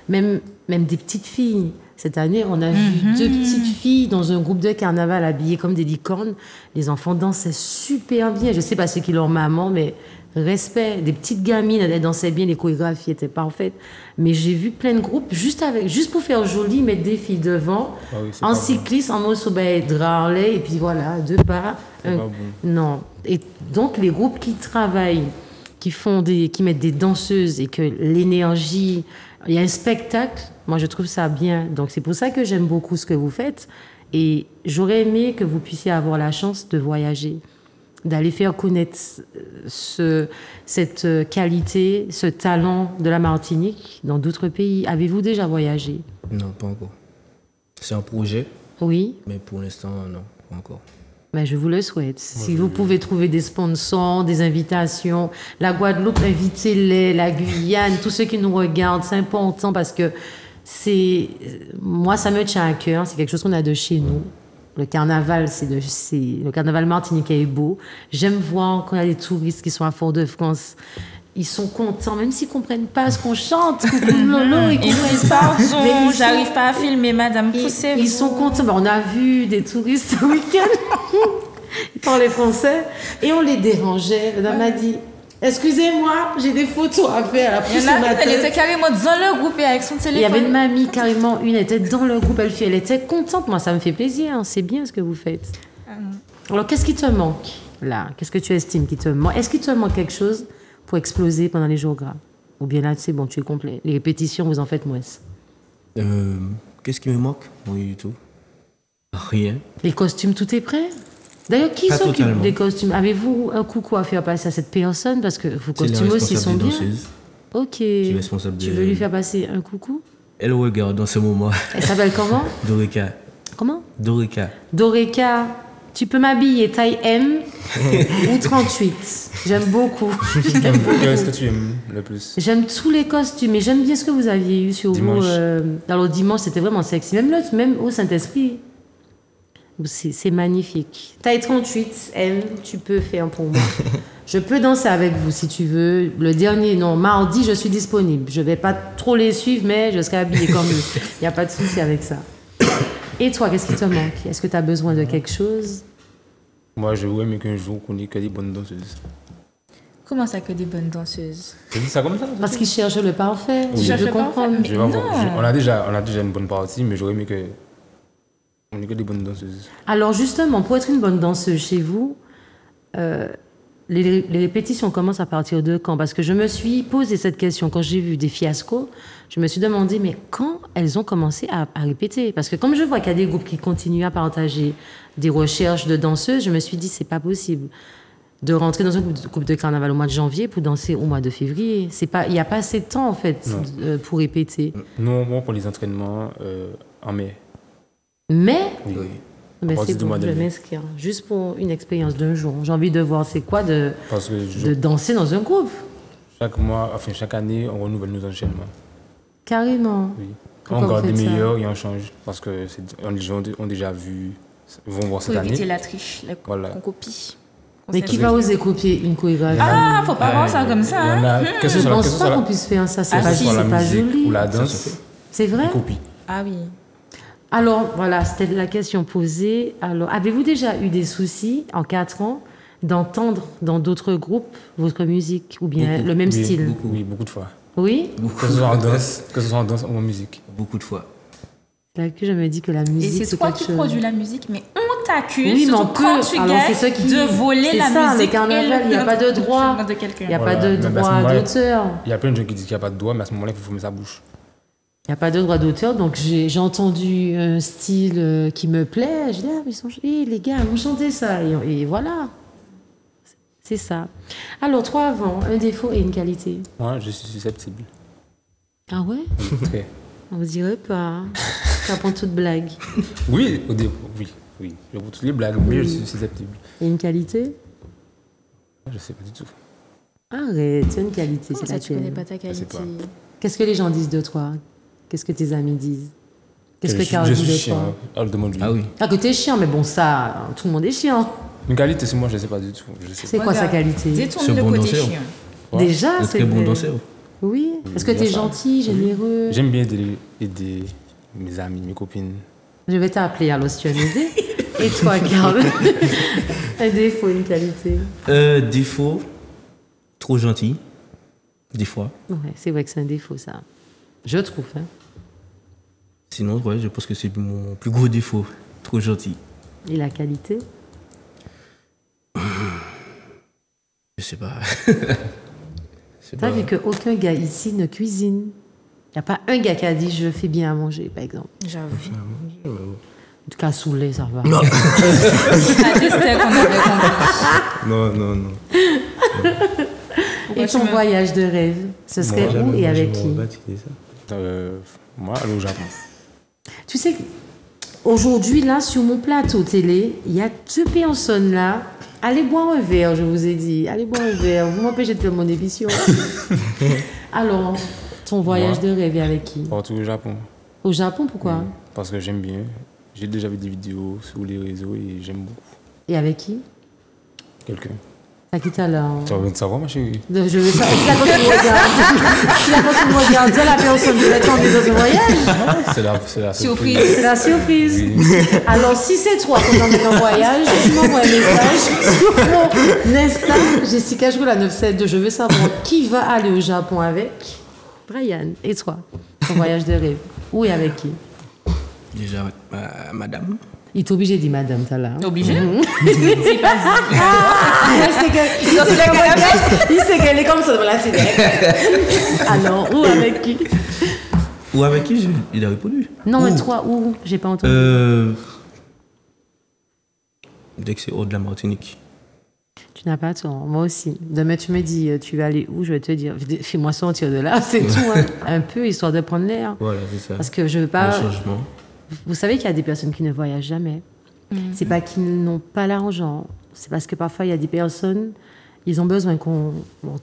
Même des petites filles. Cette année, on a vu 2 petites filles dans un groupe de carnaval habillées comme des licornes. Les enfants dansaient super bien. Je sais pas ce qui leur maman, mais respect. Des petites gamines, elles dansaient bien, les chorégraphies étaient parfaites. Mais j'ai vu plein de groupes juste pour faire joli, mettre des filles devant, Ah oui, c'est en pas cycliste, en mot Harley, et puis voilà, 2 pas. C'est pas bon. Non. Et donc, les groupes qui travaillent, qui mettent des danseuses et que l'énergie, il y a un spectacle, moi je trouve ça bien. Donc c'est pour ça que j'aime beaucoup ce que vous faites. Et j'aurais aimé que vous puissiez avoir la chance de voyager, d'aller faire connaître cette qualité, ce talent de la Martinique dans d'autres pays. Avez-vous déjà voyagé? Non, pas encore. C'est un projet, Oui. mais pour l'instant, non, pas encore. Ben, je vous le souhaite. Si vous pouvez trouver des sponsors, des invitations, la Guadeloupe, invitez-les, la Guyane, tous ceux qui nous regardent, c'est important parce que moi, ça me tient à cœur. C'est quelque chose qu'on a de chez nous. Le carnaval, le carnaval martiniquais est beau. J'aime voir quand il y a des touristes qui sont à Fort-de-France. Ils sont contents, même s'ils ne comprennent pas ce qu'on chante. Coucou Lolo, Ils disent pardon, Mais ils sont- j'arrive pas à filmer, madame, poussez-vous. Ils sont contents. Ben, on a vu des touristes ce week-end. Ils parlaient français et on les dérangeait. Madame m'a dit, excusez-moi, j'ai des photos à faire. Elle a pris Il y sur en a ma une, elle était tête. carrément dans le groupe et avec son Il y avait téléphone. une mamie, carrément une, elle était dans le groupe. Elle était contente. Moi, ça me fait plaisir. C'est bien ce que vous faites. Alors, qu'est-ce qui te manque là? Qu'est-ce que tu estimes qui te manque? Est-ce qu'il te manque quelque chose pour exploser pendant les jours gras? Ou bien là, c'est bon, tu es complet. Les répétitions, vous en faites moins. Qu'est-ce qui me manque? Oui, du tout. Rien. Les costumes, tout est prêt? D'ailleurs, qui Pas s'occupe totalement. des costumes? Avez-vous un coucou à faire passer à cette personne? Parce que vos C'est la costumes aussi sont responsable des bien. danseuses Ok. qui est responsable Tu de- veux lui faire passer un coucou? Elle regarde dans ce moment. Elle s'appelle comment? Dorika. Comment? Dorika. Doreka. Tu peux m'habiller taille M ou 38. J'aime beaucoup. J'aime beaucoup. Qu'est-ce que tu aimes le plus? J'aime tous les costumes et j'aime bien ce que vous aviez eu sur Dimanche. vous. Alors dimanche, c'était vraiment sexy. Même au Saint-Esprit. C'est magnifique. Taille 38, M, tu peux faire pour moi. Je peux danser avec vous si tu veux. Le dernier, non, mardi, je suis disponible. Je vais pas trop les suivre, mais je serai habillée comme eux. Il n'y a pas de souci avec ça. Et toi, qu'est-ce qui te manque? Est-ce que tu as besoin de quelque chose? Moi, je veux aimer qu'un jour qu'on ait que des bonnes danseuses. Comment ça que des bonnes danseuses? J'ai dit ça comme ça. Parce qu'ils cherchent le parfait. Tu Je cherches veux le parfait, comprendre. mais- Je vais pas Non. voir. On a déjà une bonne partie, mais j'aurais aimé que. On ait que des bonnes danseuses. Alors justement, pour être une bonne danseuse chez vous, les répétitions commencent à partir de quand? Parce que je me suis posé cette question quand j'ai vu des fiascos. Je me suis demandé, mais quand elles ont commencé à répéter? Parce que comme je vois qu'il y a des groupes qui continuent à partager des recherches de danseuses, je me suis dit, c'est pas possible de rentrer dans un groupe de carnaval au mois de janvier pour danser au mois de février. C'est pas, il n'y a pas assez de temps, en fait, pour répéter. Nous, moi, pour les entraînements en mai. Mais, Oui. mais partir c'est du bon, mois je de vais mai. m'inscrire. Juste pour une expérience d'un jour. J'ai envie de voir c'est quoi de Parce que danser dans un groupe. chaque mois, enfin chaque année, on renouvelle nos enchaînements. Carrément. Oui. Pourquoi On garde vous les faites ça? meilleurs et on change. Parce que les gens ont déjà vu, vont voir Pour cette éviter année. la triche, Voilà. qu'on copie. Mais qui va oser copier une chorégraphie? Ah, faut pas voir ça comme ça. Il y en Hein? a, que ce Je soit la- pense que ce pas soit qu'on la- puisse faire ça. C'est Ah, pas, si, c'est la pas musique joli. ou la Ça danse, se fait. C'est vrai? on copie. Ah oui. Alors, voilà, c'était la question posée. Alors, avez-vous déjà eu des soucis en 4 ans d'entendre dans d'autres groupes votre musique ou bien Beaucoup. le même Oui, style? Oui, beaucoup de fois. Oui? Que ce soit en danse, que ce soit en danse ou en musique. Beaucoup de fois. Là que je me dis que la Et musique, c'est toi quelque qui chose. produis la musique, mais on t'accuse, Oui, mais on surtout quand peut. tu Alors, c'est gagnes, ceux qui- de voler c'est la ça, le musique. carnaval, il y a pas de droit. De quelqu'un. Il n'y a Voilà. pas de Mais à ce droit moment-là, d'auteur. Il y a plein de gens qui disent qu'il n'y a pas de doigt, mais à ce moment-là, il faut fermer sa bouche. Il n'y a pas de droit d'auteur, donc j'ai entendu un style qui me plaît. Je dis, ah, mais ils sont les gars, ils vont chanter ça. Et voilà. C'est ça. Alors, 3 avant, un défaut et une qualité. Moi, je suis susceptible. Ah ouais? Très. On ne dirait pas. Ça prend toute blague. Oui, au début, oui. Je pour toutes les blagues, mais je suis susceptible. Et une qualité? Je sais pas du tout. Arrête, c'est une qualité, Comment c'est ça, tu connais laquelle? pas ta qualité? pas. Qu'est-ce que les gens disent de toi? Qu'est-ce que tes amis disent? Qu'est-ce que je Carl suis dit de chiant. toi? Alors, demande-lui. Ah oui. Ah, que t'es chiant, mais bon, ça, tout le monde est chiant. Une qualité, c'est moi, je ne sais pas du tout. Je sais C'est pas. quoi sa Regarde, qualité? Détourne C'est le bon côté danseur. chiant. Ouais. Déjà, Un c'est très bon vrai. danseur. Oui. Est-ce que il y a tu es ça. gentil, généreux? J'aime bien aider mes amis, mes copines. Je vais t'appeler alors si tu veux m'aider. Et toi, Carl? Un défaut, une qualité? Défaut, trop gentil. Des fois. Ouais, c'est vrai que c'est un défaut, ça. Je trouve, hein. Sinon, ouais, je pense que c'est mon plus gros défaut. Trop gentil. Et la qualité? Je sais pas. C'est T'as pas- vu qu'aucun gars ici ne cuisine? Il n'y a pas un gars qui a dit je fais bien à manger, par exemple. J'avoue. En tout cas, saoulé, ça va. Non. Ah, j'espère qu'on avait compris. Non. Et ton voyage de rêve, ce serait Moi, où jamais, et moi, avec je qui? m'en bats, tu dis ça. Moi, aller au Japon. Tu sais, aujourd'hui, là, sur mon plateau télé, il y a 2 personnes là. Allez boire un verre, je vous ai dit. Allez boire un verre. Vous m'empêchez de faire mon émission. Alors, ton voyage de rêve est avec qui? Partout au Japon. Au Japon, pourquoi? Parce que j'aime bien. J'ai déjà vu des vidéos sur les réseaux et j'aime beaucoup. Et avec qui? Quelqu'un. T'as qui t'as là? Tu as besoin de savoir, ma chérie? Je vais pas. Si la personne me regarde, si la personne me regarde, dis à la personne de m'attendre dans un voyage. C'est la Surprise. C'est la surprise. Oui. Alors, si c'est toi qui t'emmènes en voyage, tu m'envoies un message sur mon Insta, Jessica Joula 972. Je veux savoir qui va aller au Japon avec Brian. Et toi, ton voyage de rêve. Où et avec qui? Déjà, madame. Il est obligé de dire madame, t'as là. Obligé? Il sait qu'elle est comme ça dans la télé. Alors, où avec qui? Ou avec qui il a répondu. Non, mais Où toi, où? J'ai pas entendu. Dès que c'est hors de la Martinique. Tu n'as pas tort, moi aussi. Demain, tu me dis, tu vas aller où? Je vais te dire, fais-moi sortir de là, c'est tout. Hein. Un peu, histoire de prendre l'air. Voilà, c'est ça. Parce que je veux Un pas. changement. Vous savez qu'il y a des personnes qui ne voyagent jamais. C'est pas qu'ils n'ont pas l'argent. C'est parce que parfois, il y a des personnes, ils ont besoin qu'on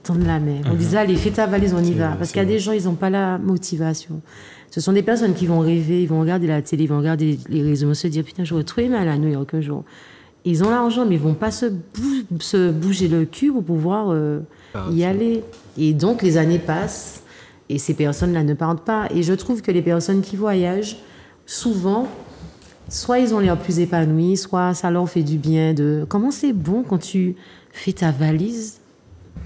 tende la main. On dit, allez, fais ta valise, on y va. Parce qu'il y a des gens, ils n'ont pas la motivation. Ce sont des personnes qui vont rêver, ils vont regarder la télé, ils vont regarder les réseaux, ils vont se dire, putain, j'aurais trop aimé aller à New York un jour. Ils ont l'argent, mais ils vont pas se bouger le cul pour pouvoir y aller. Et donc, les années passent et ces personnes-là ne partent pas. Et je trouve que les personnes qui voyagent, souvent, soit ils ont l'air plus épanouis, soit ça leur fait du bien de... Comment c'est bon quand tu fais ta valise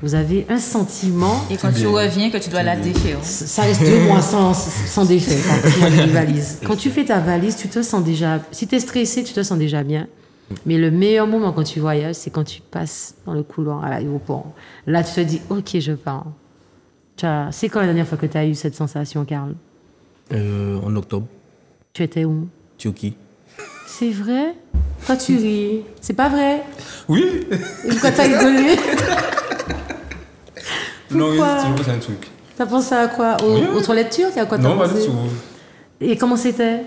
Vous avez un sentiment. Et quand tu reviens, que tu dois la défaire. Ça reste 2 mois sans défait quand tu fais une valise. Quand tu fais ta valise, tu te sens déjà. Si tu es stressé, tu te sens déjà bien. Mais le meilleur moment quand tu voyages, c'est quand tu passes dans le couloir à l'aéroport. Là, tu te dis, OK, je pars. C'est quand la dernière fois que tu as eu cette sensation, Karl? En octobre, Tu étais où? Turquie. C'est vrai? Quand tu ris, c'est pas vrai? Oui. Et pourquoi t'as rigolé? Non, oui, Pourquoi? c'est toujours un truc. T'as pensé à quoi? Aux toilettes turques? À quoi t'as Non, pas du pensé? tout. Et comment c'était?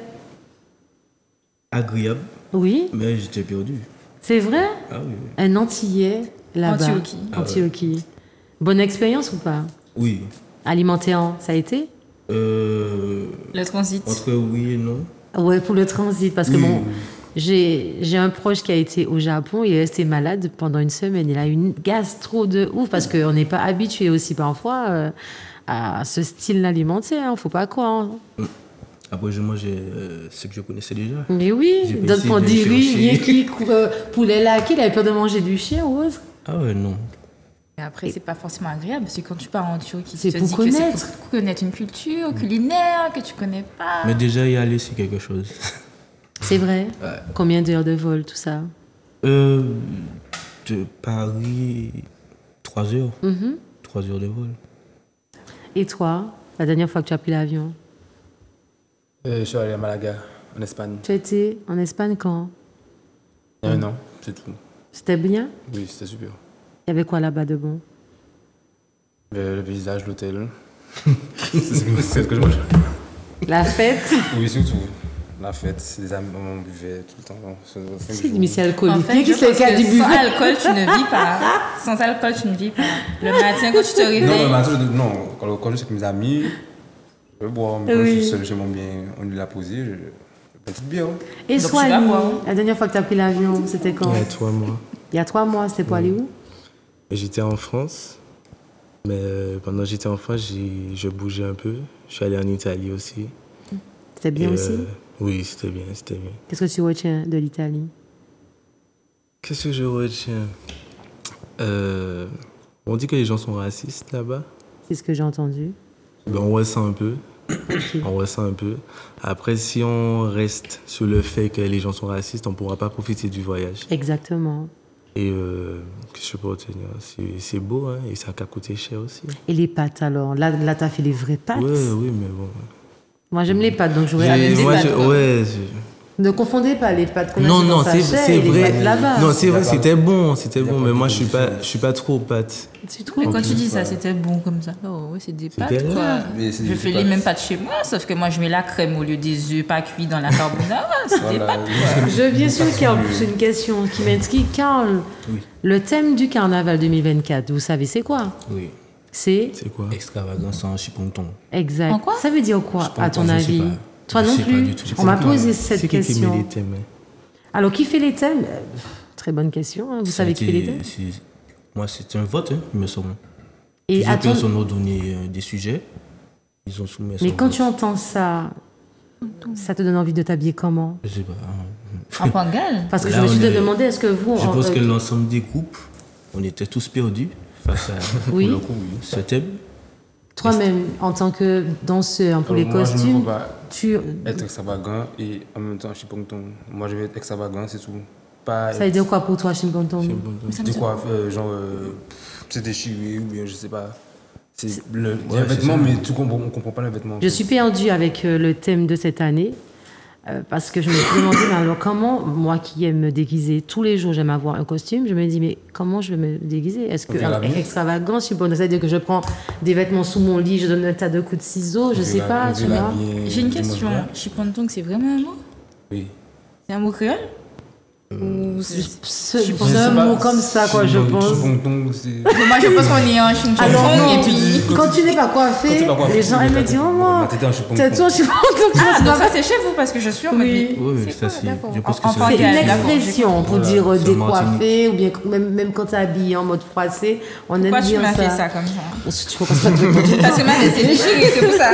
Agréable, Oui, mais j'étais perdu. c'est vrai? Ah oui. Un Antillais là-bas. Antioquie. Antioquie. Bonne expérience ou pas? Oui. Alimentaire, ça a été? Le transit. Entre oui et non. Ouais, pour le transit, parce que Oui. bon, j'ai un proche qui a été au Japon, il est resté malade pendant une semaine, il a eu une gastro de ouf, parce qu'on n'est pas habitué aussi parfois à ce style alimentaire, hein, faut pas croire. Après, je mangeais ce que je connaissais déjà. Mais oui, J'ai pas d'autres essayé pour de dire oui, chercher. qui poulet laqué, il avait peur de manger du chien ou autre. Ah ouais, non. Mais après, c'est pas forcément agréable parce que quand tu pars en Turquie, C'est tu te pour dis que c'est connaître. pour connaître une culture culinaire que tu connais pas. Mais déjà, y aller, c'est quelque chose. C'est vrai. Combien d'heures de vol, tout ça? De Paris, 3 heures. 3 heures de vol. Et toi, la dernière fois que tu as pris l'avion, Je suis allé à Malaga, en Espagne. tu étais en Espagne quand? Il y a 1 an, c'est tout. C'était bien? Oui, c'était super. Il y avait quoi là-bas de bon? Le paysage, l'hôtel. C'est ce que je mange. La fête? Oui, surtout. La fête, les amis, on buvait tout le temps. C'est du monsieur alcoolique. En fait, Qui je c'est pense qui a du que sans buffet? alcool, tu ne vis pas. Sans alcool, tu ne vis pas. Le matin, quand tu te Non, réveilles, mais maintenant, quand je suis avec mes amis, je peux boire. Mais quand je Oui. suis seul chez mon bien, on est là posé, je fais une petite bière. Et Donc, tu vas boire. Soigny, la dernière fois que tu as pris l'avion, c'était quand? Il y a 3 mois. Il y a 3 mois, c'était pour aller où? J'étais en France, mais pendant que j'étais en France, je bougeais un peu. Je suis allé en Italie aussi. C'était bien Et, aussi? Oui, c'était bien, c'était bien. Qu'est-ce que tu retiens de l'Italie? Qu'est-ce que je retiens? On dit que les gens sont racistes là-bas. C'est ce que j'ai entendu. Ben, on ressent un peu. On ressent un peu. Après, si on reste sur le fait que les gens sont racistes, on ne pourra pas profiter du voyage. Exactement. Et qu'est-ce que je peux retenir? C'est beau, hein, et ça a coûté cher aussi. Et les pâtes alors? Là tu as fait les vraies pâtes? Oui, mais bon. Moi, j'aime les pâtes, donc j'aurais J'ai- amené des moi, pâtes. je- quoi. ouais, Ne confondez pas les pâtes qu'on non, achète non, dans c'est sachet et les vrai. pâtes là-bas. Non, c'est vrai, Il y a c'était bon, il y a mais pas moi, de je suis pas trop pâte. Tu mais trouves? quand tu dis ça, voilà. c'était bon comme ça. Oh, ouais, c'est des C'était pâtes, là. quoi. Mais c'est Je des fais pâtes. les mêmes pâtes chez moi, sauf que moi, je mets la crème au lieu des œufs pas cuits dans la carbonara. C'est des Voilà. pâtes, quoi. Je viens sur Karl, c'est une question qui m'intrigue. Karl, Oui. le thème du carnaval 2024, vous savez c'est quoi? Oui. C'est C'est quoi? Extravagance en chiponton. exact. En quoi? Ça veut dire quoi, à ton je sais avis? pas. Toi Je non sais pas plus? du tout. On m'a C'est posé C'est cette qui met question. les thèmes? Hein? Alors, qui fait les thèmes? Très bonne question. Hein. Vous savez qui fait les thèmes? Moi, c'est un vote, hein, il me semble. Et Plusieurs attends, personnes ont donné des sujets. Ils ont soumis mais son quand vote. tu entends ça, ça te donne envie de t'habiller comment? Je sais pas. En Pangal. Parce que Là, je me suis on est- demandé, est-ce que vous... Je pense que euh, l'ensemble des groupes, on était tous perdus face à Oui. pour le coup, ce thème. toi-même, en tant que danseur, pour les Moi, je ne costumes, veux pas tu... être extravagant et en même temps, je suis pas content. Moi, je vais être extravagant, c'est tout. Pas Ça veut dire quoi pour toi, Chimpantong? des coiffes, genre, c'est déchiré ou bien je sais pas. C'est il y a un c'est vêtement, ça. mais on comprend pas le vêtement. Je suis perdue avec le thème de cette année parce que je me suis demandé, mais alors comment, moi qui aime me déguiser tous les jours, j'aime avoir un costume, je me dis, mais comment je vais me déguiser? Est-ce que On verra bien. extravagant, je sais pas, c'est-à-dire que je prends des vêtements sous mon lit, je donne un tas de coups de ciseaux, je sais pas, tu vois? J'ai une question. Chiponton, c'est vraiment un mot? Oui. C'est un mot créole? Ce, Je ce pense mot comme ça, quoi, je pense. Moi, je pense qu'on est en Alors Chiponton non, et puis... quand tu n'es pas coiffé, les gens ils me disent, oh moi, c'est toi, je suis pas Ah, donc ça, c'est chez vous parce que je suis en mode... Oui. Oui, C'est ça quoi, c'est. d'accord. Je pense que En c'est C'est Pangal, une d'accord, expression pour Voilà, dire c'est en décoiffé ou bien même quand tu es habillé en mode froissé, on aime Pourquoi tu bien m'as fait ça. ça comme ça? Tu comprends pas de Parce que ma tête s'est déchirée, c'est pour ça.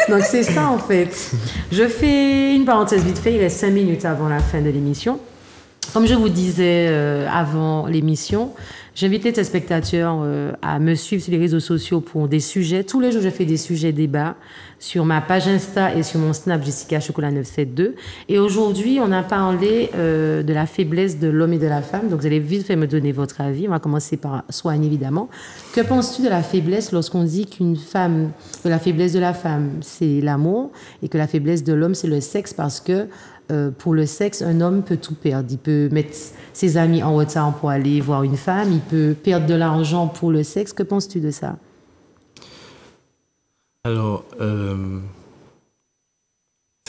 Donc c'est ça en fait. Je fais une parenthèse vite fait, il reste 5 minutes avant la fin de l'émission. Comme je vous disais avant l'émission, j'invite les téléspectateurs à me suivre sur les réseaux sociaux pour des sujets. Tous les jours, je fais des sujets débats sur ma page Insta et sur mon Snap Jessica Chocolat 972. Et aujourd'hui, on a parlé de la faiblesse de l'homme et de la femme. Donc, vous allez vite fait me donner votre avis. On va commencer par Swan, évidemment. Que penses-tu de la faiblesse lorsqu'on dit que la faiblesse de la femme, c'est l'amour et que la faiblesse de l'homme, c'est le sexe parce que pour le sexe, un homme peut tout perdre. Il peut mettre ses amis en retard pour aller voir une femme. Il peut perdre de l'argent pour le sexe. Que penses-tu de ça? Alors,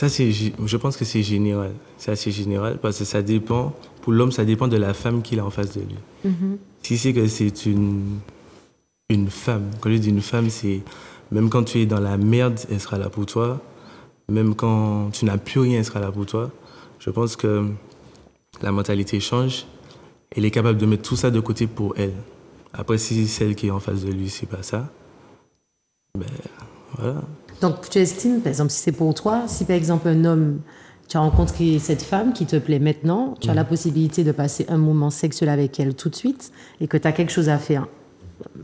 je pense que c'est général. C'est assez général parce que ça dépend. Pour l'homme, ça dépend de la femme qu'il a en face de lui. Si c'est que c'est une femme, quand je dis une femme, c'est même quand tu es dans la merde, elle sera là pour toi. Même quand tu n'as plus rien, elle sera là pour toi. Je pense que la mentalité change. Elle est capable de mettre tout ça de côté pour elle. Après, si celle qui est en face de lui, c'est pas ça, ben voilà. Donc, tu estimes, par exemple, si c'est pour toi, si par exemple un homme, tu as rencontré cette femme qui te plaît maintenant, tu as la possibilité de passer un moment sexuel avec elle tout de suite et que tu as quelque chose à faire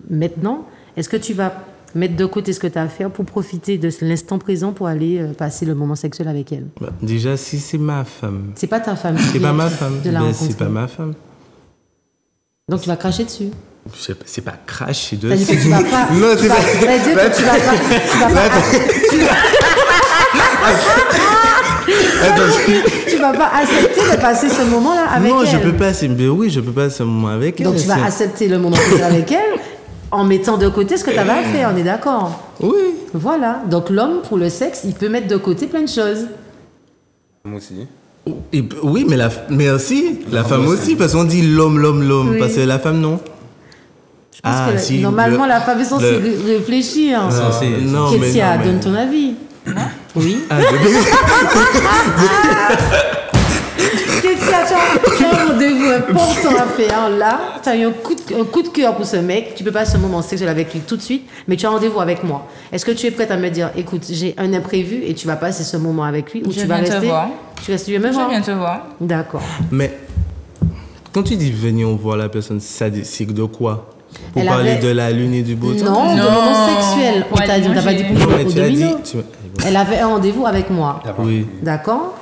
maintenant, est-ce que tu vas mettre de côté ce que tu as à faire pour profiter de l'instant présent pour aller passer le moment sexuel avec elle? Déjà, si c'est ma femme. C'est pas ta femme. C'est pas ma femme. C'est pas ma femme. Donc tu vas cracher dessus. C'est pas cracher dessus. C'est-à-dire que tu vas pas. Non, c'est pas. Tu vas pas accepter de passer ce moment-là avec elle. Non, je peux pas. Oui, je peux passer ce moment avec elle. Donc tu vas accepter le moment avec elle en mettant de côté ce que tu avais à faire, on est d'accord? Oui. Voilà. Donc l'homme, pour le sexe, il peut mettre de côté plein de choses. Moi aussi. Oui, mais aussi, la femme aussi, parce qu'on dit l'homme, Oui. parce que la femme, non. Je pense que normalement, la femme est censée réfléchir. Non, mais Kétia, donne ton avis. Oui. Kétia, tu as un rendez-vous important à faire là. Tu as eu un coup de cœur pour ce mec. Tu peux passer un moment sexuel avec lui tout de suite, mais tu as rendez-vous avec moi. Est-ce que tu es prête à me dire, écoute, j'ai un imprévu et tu vas passer ce moment avec lui ou tu vas rester? Tu viens me voir? Je viens te voir. D'accord. Mais quand tu dis venir voir la personne, c'est de quoi? Pour parler de la lune et du beau temps? Non, de moment sexuel. On t'a pas dit pour jouer au domino. Elle avait un rendez-vous avec moi. Oui. D'accord.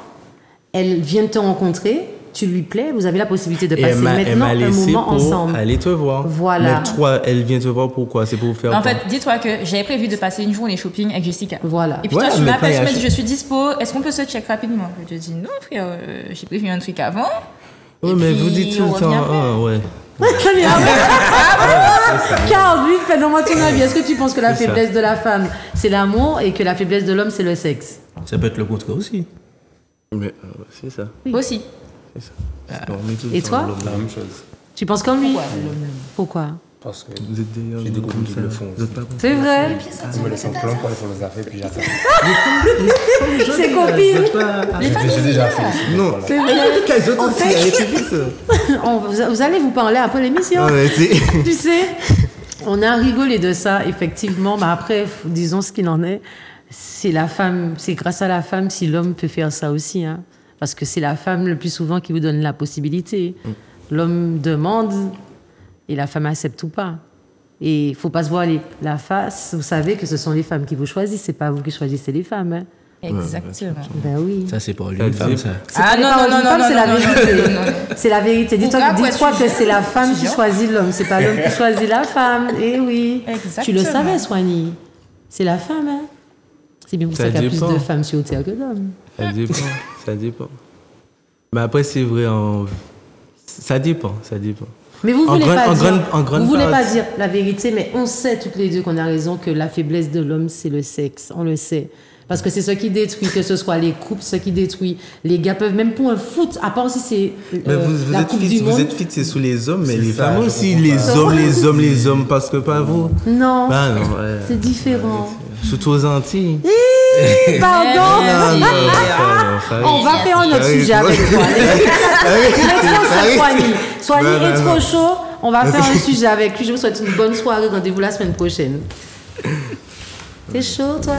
Elle vient de te rencontrer, tu lui plais, vous avez la possibilité de passer maintenant un moment ensemble. Aller te voir. Voilà. Mais toi, elle vient te voir pourquoi? C'est pour faire En fait, dis-toi que j'avais prévu de passer une journée shopping avec Jessica. Voilà. Et puis toi, tu m'appelles, tu me dis, je suis dispo, est-ce qu'on peut se check rapidement? Je te dis, non frère, j'ai prévu un truc avant. Oui, mais vous dites tout le temps, ouais. Car lui, fais-moi ton avis. Est-ce que tu penses que la faiblesse de la femme, c'est l'amour et que la faiblesse de l'homme, c'est le sexe? Ça peut être le contraire aussi. Mais c'est ça. Oui. Aussi. C'est ça. Et toi? La même chose. Tu penses comme lui? Pourquoi? Parce que Vous êtes d'ailleurs. j'ai des copines qui le font. C'est vrai. Ils me laissent en plan pour aller faire mes affaires, puis j'attends. Ses copines. J'ai déjà fait. Non, C'est vrai. En fait, Vous allez vous parler après l'émission. Tu sais, on a rigolé de ça, effectivement. Mais après, disons ce qu'il en est. C'est la femme, c'est grâce à la femme si l'homme peut faire ça aussi. Hein. Parce que c'est la femme le plus souvent qui vous donne la possibilité. L'homme demande et la femme accepte ou pas. Et il ne faut pas se voiler la face. Vous savez que ce sont les femmes qui vous choisissent. Ce n'est pas vous qui choisissez les femmes. Hein. Exactement. Ben oui. Ça, c'est pas une femme, ça. Ah non, c'est la vérité. non. C'est la vérité. Dis-toi que c'est la femme qui choisit l'homme. C'est pas l'homme qui choisit la femme. Eh oui. Exactement. Tu le savais, Soigny. C'est la femme. Hein. C'est bien pour ça qu'il y a plus de femmes sur Terre que d'hommes. Ça dépend. Mais après, c'est vrai, ça dépend. Mais vous voulez pas dire la vérité, mais on sait toutes les deux qu'on a raison que la faiblesse de l'homme, c'est le sexe. On le sait. Parce que c'est ce qui détruit, que ce soit les couples, ce qui détruit. Les gars peuvent, même pour un foot, à part si c'est la Coupe du Monde. Vous êtes fixés sur les hommes, mais les femmes aussi, les hommes, parce que pas vous. Non, bah non ouais. C'est différent. Surtout aux Antilles. Pardon. On va faire un autre sujet avec toi. Soigny est trop chaud. On va faire un sujet avec lui. Je vous souhaite une bonne soirée. Rendez-vous la semaine prochaine. T'es chaud, toi?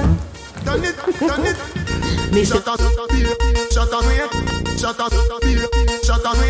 Mais Shut up,